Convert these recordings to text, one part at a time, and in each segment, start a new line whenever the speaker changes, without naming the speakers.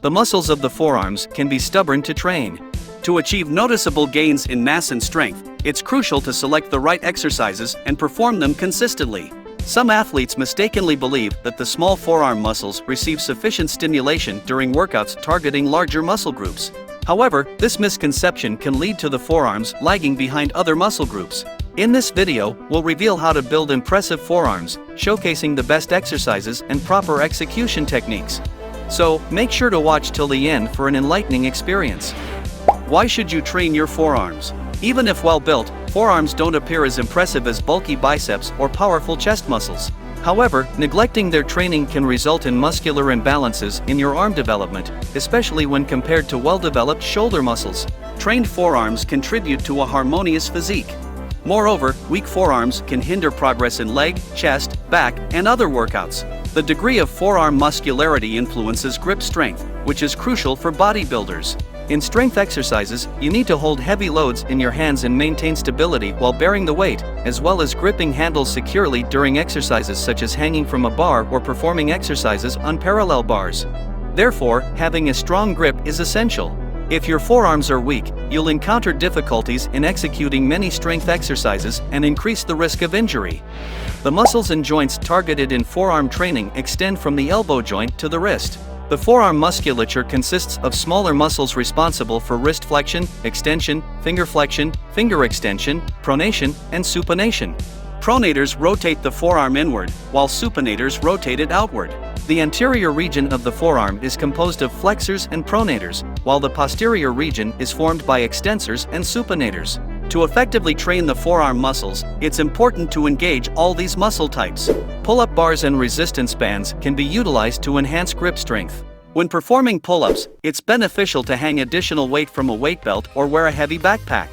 The muscles of the forearms can be stubborn to train. To achieve noticeable gains in mass and strength, it's crucial to select the right exercises and perform them consistently. Some athletes mistakenly believe that the small forearm muscles receive sufficient stimulation during workouts targeting larger muscle groups. However, this misconception can lead to the forearms lagging behind other muscle groups. In this video, we'll reveal how to build impressive forearms, showcasing the best exercises and proper execution techniques. So, make sure to watch till the end for an enlightening experience. Why should you train your forearms? Even if well built, forearms don't appear as impressive as bulky biceps or powerful chest muscles. However, neglecting their training can result in muscular imbalances in your arm development, especially when compared to well-developed shoulder muscles. Trained forearms contribute to a harmonious physique. Moreover, weak forearms can hinder progress in leg, chest, back, and other workouts. The degree of forearm muscularity influences grip strength, which is crucial for bodybuilders. In strength exercises, you need to hold heavy loads in your hands and maintain stability while bearing the weight, as well as gripping handles securely during exercises such as hanging from a bar or performing exercises on parallel bars. Therefore, having a strong grip is essential. If your forearms are weak, you'll encounter difficulties in executing many strength exercises and increase the risk of injury. The muscles and joints targeted in forearm training extend from the elbow joint to the wrist. The forearm musculature consists of smaller muscles responsible for wrist flexion, extension, finger flexion, finger extension, pronation, and supination. Pronators rotate the forearm inward, while supinators rotate it outward. The anterior region of the forearm is composed of flexors and pronators, while the posterior region is formed by extensors and supinators. To effectively train the forearm muscles, it's important to engage all these muscle types. Pull-up bars and resistance bands can be utilized to enhance grip strength. When performing pull-ups, it's beneficial to hang additional weight from a weight belt or wear a heavy backpack.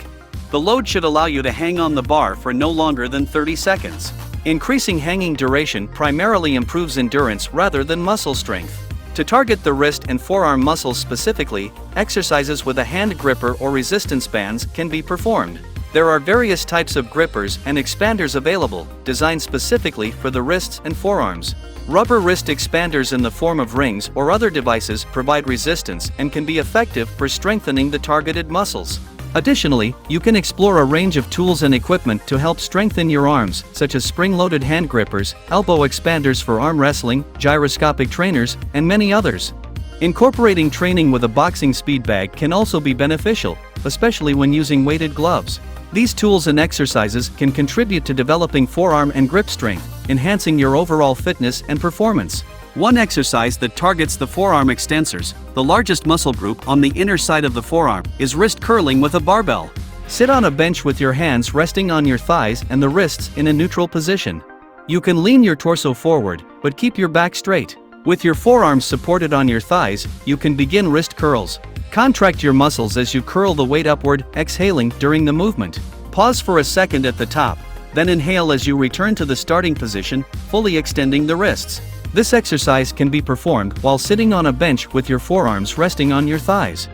The load should allow you to hang on the bar for no longer than 30 seconds. Increasing hanging duration primarily improves endurance rather than muscle strength. To target the wrist and forearm muscles specifically, exercises with a hand gripper or resistance bands can be performed. There are various types of grippers and expanders available, designed specifically for the wrists and forearms. Rubber wrist expanders in the form of rings or other devices provide resistance and can be effective for strengthening the targeted muscles. Additionally, you can explore a range of tools and equipment to help strengthen your arms, such as spring-loaded hand grippers, elbow expanders for arm wrestling, gyroscopic trainers, and many others. Incorporating training with a boxing speed bag can also be beneficial, especially when using weighted gloves. These tools and exercises can contribute to developing forearm and grip strength, enhancing your overall fitness and performance. One exercise that targets the forearm extensors, the largest muscle group on the inner side of the forearm, is wrist curling with a barbell. Sit on a bench with your hands resting on your thighs and the wrists in a neutral position. You can lean your torso forward, but keep your back straight. With your forearms supported on your thighs, you can begin wrist curls. Contract your muscles as you curl the weight upward, exhaling during the movement. Pause for a second at the top, then inhale as you return to the starting position, fully extending the wrists. This exercise can be performed while sitting on a bench with your forearms resting on your thighs.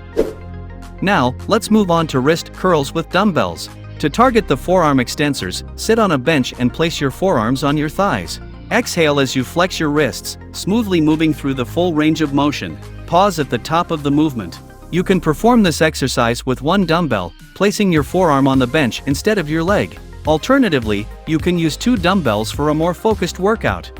Now, let's move on to wrist curls with dumbbells. To target the forearm extensors, sit on a bench and place your forearms on your thighs. Exhale as you flex your wrists, smoothly moving through the full range of motion. Pause at the top of the movement. You can perform this exercise with one dumbbell, placing your forearm on the bench instead of your leg. Alternatively, you can use two dumbbells for a more focused workout.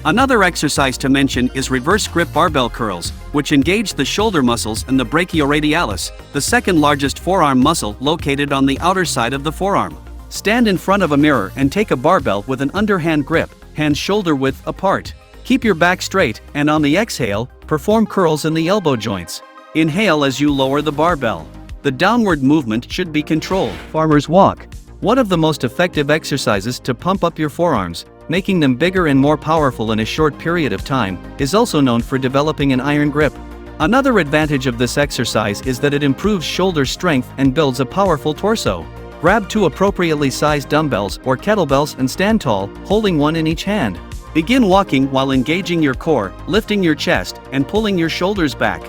Another exercise to mention is reverse grip barbell curls, which engage the shoulder muscles and the brachioradialis, the second largest forearm muscle located on the outer side of the forearm. Stand in front of a mirror and take a barbell with an underhand grip, hands shoulder width apart. Keep your back straight, and on the exhale, perform curls in the elbow joints. Inhale as you lower the barbell. The downward movement should be controlled. Farmer's walk. One of the most effective exercises to pump up your forearms, making them bigger and more powerful in a short period of time, is also known for developing an iron grip. Another advantage of this exercise is that it improves shoulder strength and builds a powerful torso. Grab two appropriately sized dumbbells or kettlebells and stand tall, holding one in each hand. Begin walking while engaging your core, lifting your chest, and pulling your shoulders back.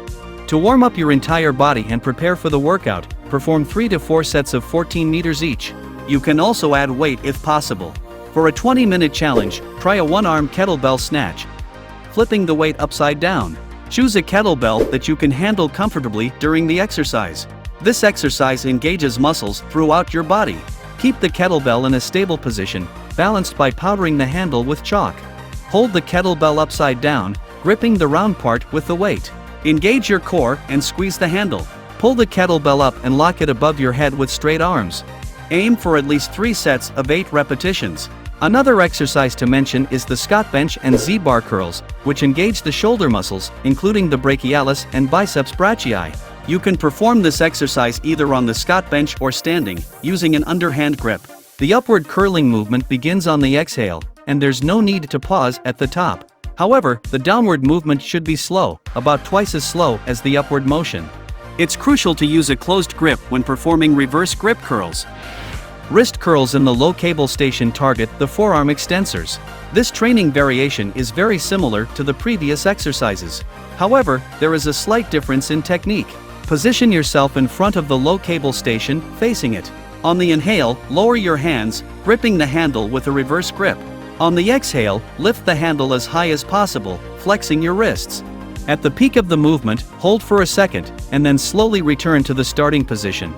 To warm up your entire body and prepare for the workout, perform 3 to 4 sets of 14 meters each. You can also add weight if possible. For a 20-minute challenge, try a one-arm kettlebell snatch, flipping the weight upside down. Choose a kettlebell that you can handle comfortably during the exercise. This exercise engages muscles throughout your body. Keep the kettlebell in a stable position, balanced by powdering the handle with chalk. Hold the kettlebell upside down, gripping the round part with the weight. Engage your core and squeeze the handle. Pull the kettlebell up and lock it above your head with straight arms. Aim for at least 3 sets of 8 repetitions. Another exercise to mention is the squat bench and Z-bar curls, which engage the shoulder muscles, including the brachialis and biceps brachii. You can perform this exercise either on the squat bench or standing, using an underhand grip. The upward curling movement begins on the exhale, and there's no need to pause at the top. However, the downward movement should be slow, about twice as slow as the upward motion. It's crucial to use a closed grip when performing reverse grip curls. Wrist curls in the low cable station target the forearm extensors. This training variation is very similar to the previous exercises. However, there is a slight difference in technique. Position yourself in front of the low cable station, facing it. On the inhale, lower your hands, gripping the handle with a reverse grip. On the exhale, lift the handle as high as possible, flexing your wrists. At the peak of the movement, hold for a second, and then slowly return to the starting position.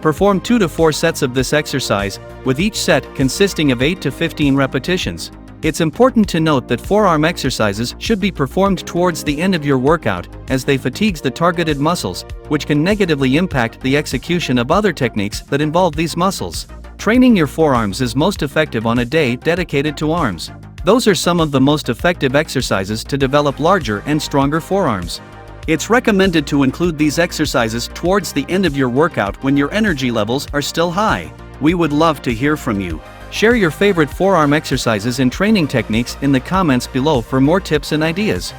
Perform 2 to 4 sets of this exercise, with each set consisting of 8 to 15 repetitions. It's important to note that forearm exercises should be performed towards the end of your workout, as they fatigues the targeted muscles, which can negatively impact the execution of other techniques that involve these muscles. Training your forearms is most effective on a day dedicated to arms. Those are some of the most effective exercises to develop larger and stronger forearms. It's recommended to include these exercises towards the end of your workout when your energy levels are still high. We would love to hear from you. Share your favorite forearm exercises and training techniques in the comments below for more tips and ideas.